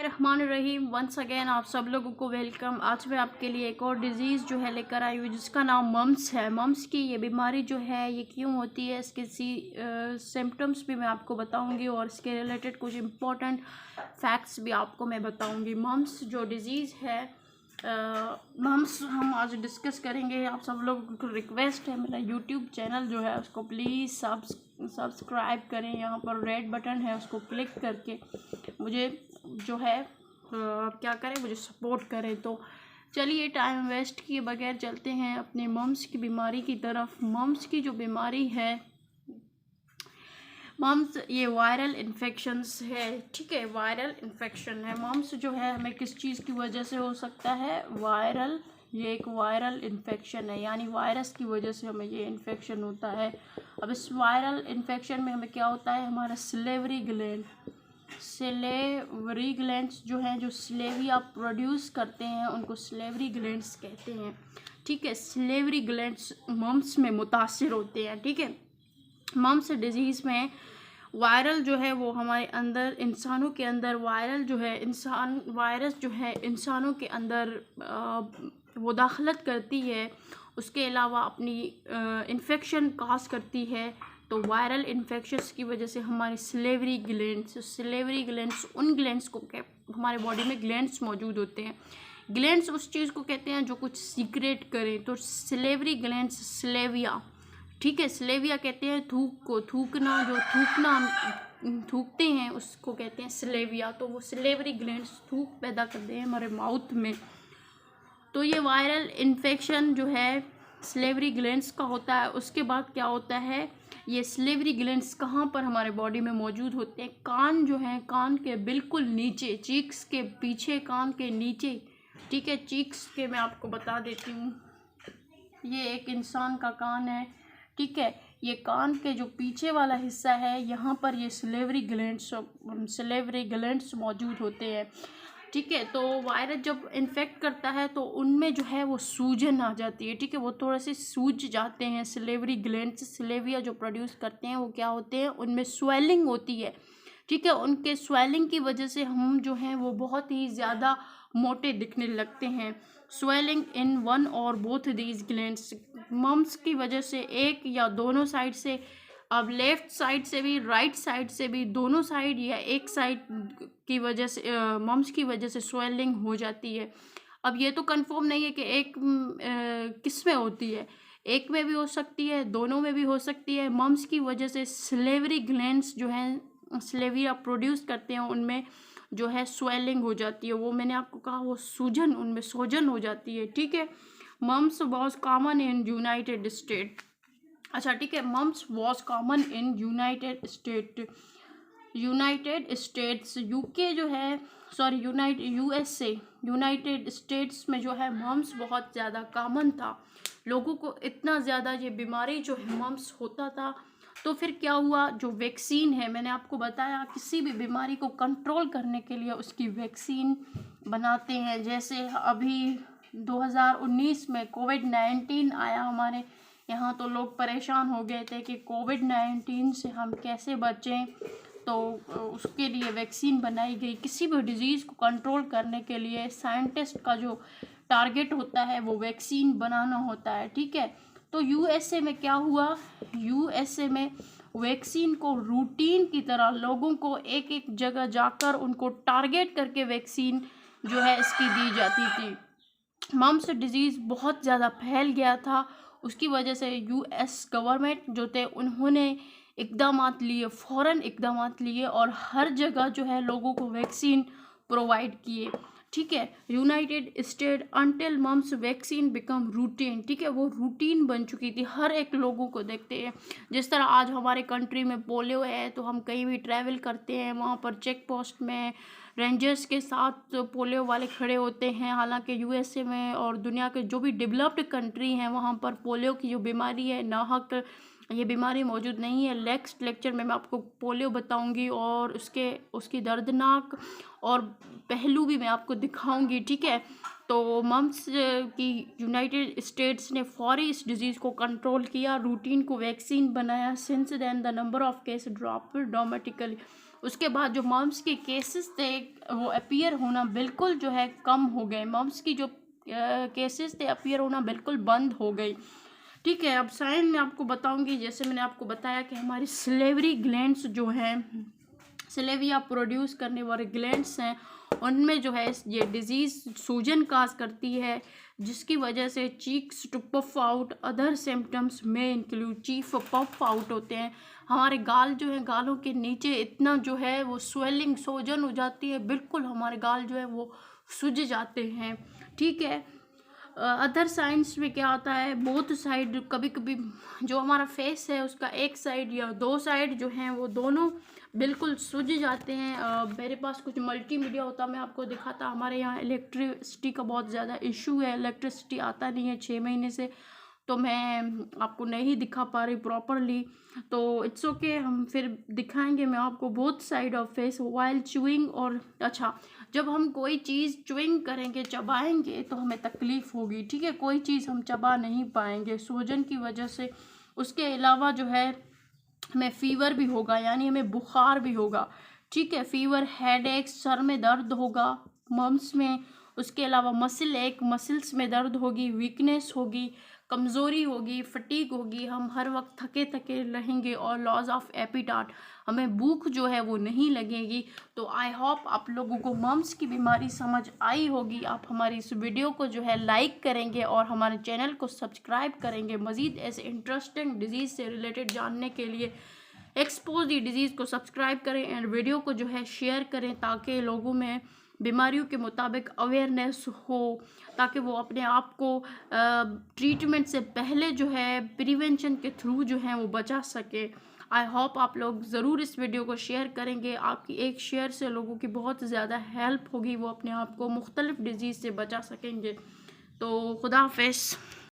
बिस्मिल्लाहिर्रहमानिर्रहीम। Once again आप सब लोगों को वेलकम। आज मैं आपके लिए एक और डिज़ीज़ जो है लेकर आई हूँ जिसका नाम मम्स है। मम्स की ये बीमारी जो है ये क्यों होती है, इसके सिम्टम्स भी मैं आपको बताऊंगी और इसके रिलेटेड कुछ इम्पोर्टेंट फैक्ट्स भी आपको मैं बताऊंगी। मम्स जो डिज़ीज़ है मम्स हम आज डिस्कस करेंगे। आप सब लोगों को रिक्वेस्ट है, मेरा यूट्यूब चैनल जो है उसको प्लीज़ सब्सक्राइब करें। यहाँ पर रेड बटन है, उसको क्लिक करके मुझे जो है क्या करें, मुझे सपोर्ट करें। तो चलिए टाइम वेस्ट किए बगैर चलते हैं अपने मम्स की बीमारी की तरफ। मम्स की जो बीमारी है, मम्स ये वायरल इन्फेक्शंस है, ठीक है, वायरल इन्फेक्शन है। मम्स जो है हमें किस चीज़ की वजह से हो सकता है, वायरल, ये एक वायरल इन्फेक्शन है, यानी वायरस की वजह से हमें ये इन्फेक्शन होता है। अब इस वायरल इन्फेक्शन में हमें क्या होता है, हमारा सिलेवरी ग्लैंड्स जो हैं, जो सिलेविया प्रोड्यूस करते हैं उनको सिलेवरी ग्लैंड्स कहते हैं, ठीक है। सिलेवरी ग्लैंड्स मम्स में मुतासिर होते हैं, ठीक है। मम्स डिजीज़ में वायरल जो है वो हमारे अंदर, इंसानों के अंदर वायरल जो है, वायरस जो है इंसानों के अंदर वो दाखलत करती है। उसके अलावा अपनी इन्फेक्शन काज करती है। तो वायरल इन्फेक्शंस की वजह से हमारी सिलेवरी ग्लैंड्स उन ग्लैंड्स को हमारे बॉडी में ग्लैंड्स मौजूद होते हैं। ग्लैंड्स उस चीज़ को कहते हैं जो कुछ सीक्रेट करें। तो सिलेवरी ग्लैंड्स, सिलेविया, ठीक है, सिलेविया कहते हैं थूक को, थूकना, जो थूकते हैं उसको कहते हैं सिलेविया। तो वो सिलेवरी ग्लैंड्स थूक पैदा करते हैं हमारे माउथ में। तो ये वायरल इन्फेक्शन जो है सिलेवरी ग्लैंड्स का होता है। उसके बाद क्या होता है, ये सिलेवरी ग्लैंड्स कहाँ पर हमारे बॉडी में मौजूद होते हैं, कान जो है, कान के बिल्कुल नीचे, चीक्स के पीछे, कान के नीचे, ठीक है। चीक्स के मैं आपको बता देती हूँ, ये एक इंसान का कान है, ठीक है। ये कान के जो पीछे वाला हिस्सा है, यहाँ पर ये सिलेवरी ग्लैंड्स मौजूद होते हैं, ठीक है। तो वायरस जब इन्फेक्ट करता है तो उनमें जो है वो सूजन आ जाती है, ठीक है, वो थोड़े से सूज जाते हैं। सिलेवरी ग्लैंड्स सिलेविया जो प्रोड्यूस करते हैं वो क्या होते हैं, उनमें स्वेलिंग होती है, ठीक है। उनके स्वेलिंग की वजह से हम जो हैं वो बहुत ही ज़्यादा मोटे दिखने लगते हैं। स्वेलिंग इन वन और बोथ दीज ग्लैंड्स, मम्स की वजह से एक या दोनों साइड से, अब लेफ़्ट साइड से भी, राइट साइड से भी, दोनों साइड या एक साइड की वजह से, मम्स की वजह से स्वेलिंग हो जाती है। अब ये तो कंफर्म नहीं है कि एक किस में होती है, एक में भी हो सकती है, दोनों में भी हो सकती है। मम्स की वजह से सिलेवरी ग्लैंड्स जो हैं, सिलेविया प्रोड्यूस करते हैं, उनमें जो है स्वेलिंग हो जाती है। वो मैंने आपको कहा, वो सूजन, उनमें सूजन हो जाती है, ठीक है। Mumps was common in United State, अच्छा, ठीक है। Mumps was common in United States, UK जो है, सॉरी, यूनाइटेड स्टेट्स में जो है मम्स बहुत ज़्यादा कॉमन था। लोगों को इतना ज़्यादा ये बीमारी जो है मम्स होता था। तो फिर क्या हुआ, जो वैक्सीन है, मैंने आपको बताया किसी भी बीमारी को कंट्रोल करने के लिए उसकी वैक्सीन बनाते हैं। जैसे अभी 2019 में कोविड-19 आया हमारे यहाँ, तो लोग परेशान हो गए थे कि कोविड-19 से हम कैसे बचें। तो उसके लिए वैक्सीन बनाई गई। किसी भी डिज़ीज़ को कंट्रोल करने के लिए साइंटिस्ट का जो टारगेट होता है वो वैक्सीन बनाना होता है, ठीक है। तो यूएसए में क्या हुआ, यूएसए में वैक्सीन को रूटीन की तरह लोगों को एक एक जगह जाकर उनको टारगेट करके वैक्सीन जो है इसकी दी जाती थी। मम्स डिजीज़ बहुत ज़्यादा फैल गया था। उसकी वजह से यूएस गवर्नमेंट जो थे उन्होंने इक़दामात लिए, फ़ौरन इक़दामात लिए और हर जगह जो है लोगों को वैक्सीन प्रोवाइड किए, ठीक है। United State until mumps vaccine become routine, ठीक है, वो रूटीन बन चुकी थी, हर एक लोगों को देखते हैं। जिस तरह आज हमारे कंट्री में पोलियो है, तो हम कहीं भी ट्रैवल करते हैं, वहाँ पर चेक पोस्ट में रेंजर्स के साथ पोलियो वाले खड़े होते हैं। हालांकि यूएसए में और दुनिया के जो भी डेवलप्ड कंट्री हैं वहाँ पर पोलियो की जो बीमारी है, नाहक ये बीमारी मौजूद नहीं है। नेक्स्ट लेक्चर में मैं आपको पोलियो बताऊंगी और उसकी दर्दनाक और पहलू भी मैं आपको दिखाऊंगी, ठीक है। तो मम्स की यूनाइटेड स्टेट्स ने फौरी इस डिज़ीज़ को कंट्रोल किया, रूटीन को वैक्सीन बनाया। Since then the number of case drop dramatically, उसके बाद जो मम्स के केसेस थे वो अपीयर होना बिल्कुल जो है कम हो गए। मम्स की जो केसेस थे अपीयर होना बिल्कुल बंद हो गई। ठीक है, अब साइन में आपको बताऊंगी, जैसे मैंने आपको बताया कि हमारी सिलेवरी ग्लैंड्स जो हैं, सिलेविया प्रोड्यूस करने वाले ग्लैंड्स हैं, उनमें जो है ये डिजीज़ सूजन काज करती है, जिसकी वजह से cheeks to puff out, other symptoms में इंक्लूड चीफ पफ आउट होते हैं। हमारे गाल जो है, गालों के नीचे इतना जो है वो स्वेलिंग सूजन हो जाती है, बिल्कुल हमारे गाल जो है वो सूज जाते हैं। ठीक है, अदर साइंस में क्या होता है, बोथ साइड, कभी कभी जो हमारा फेस है उसका एक साइड या दो साइड जो हैं वो दोनों बिल्कुल सूज जाते हैं। मेरे पास कुछ मल्टीमीडिया होता, मैं आपको दिखाता। हमारे यहाँ इलेक्ट्रिसिटी का बहुत ज़्यादा इशू है, इलेक्ट्रिसिटी आता नहीं है 6 महीने से, तो मैं आपको नहीं दिखा पा रही प्रॉपरली, तो इट्स ओके, हम फिर दिखाएंगे मैं आपको both side of face while chewing. और अच्छा, जब हम कोई चीज़ च्युइंग करेंगे, चबाएंगे, तो हमें तकलीफ़ होगी। ठीक है, कोई चीज़ हम चबा नहीं पाएंगे सूजन की वजह से। उसके अलावा जो है हमें फ़ीवर भी होगा, यानी हमें बुखार भी होगा। ठीक है, फ़ीवर, हेडेक, सर में दर्द होगा मम्स में। उसके अलावा मसल एक, मसल्स में दर्द होगी, वीकनेस होगी, कमज़ोरी होगी, फटीग होगी, हम हर वक्त थके थके रहेंगे, और लॉस ऑफ एपिटाइट, हमें भूख जो है वो नहीं लगेगी। तो आई होप आप लोगों को मम्स की बीमारी समझ आई होगी। आप हमारी इस वीडियो को जो है लाइक करेंगे और हमारे चैनल को सब्सक्राइब करेंगे। मज़ीद ऐसे इंटरेस्टिंग डिजीज़ से रिलेटेड जानने के लिए एक्सपोज दी डिजीज़ को सब्सक्राइब करें एंड वीडियो को जो है शेयर करें, ताकि लोगों में बीमारियों के मुताबिक अवेयरनेस हो, ताकि वो अपने आप को ट्रीटमेंट से पहले जो है प्रिवेंशन के थ्रू जो है वो बचा सके। आई होप आप लोग ज़रूर इस वीडियो को शेयर करेंगे। आपकी एक शेयर से लोगों की बहुत ज़्यादा हेल्प होगी, वो अपने आप को मुख्तलिफ डिजीज़ से बचा सकेंगे। तो खुदा हाफिज़।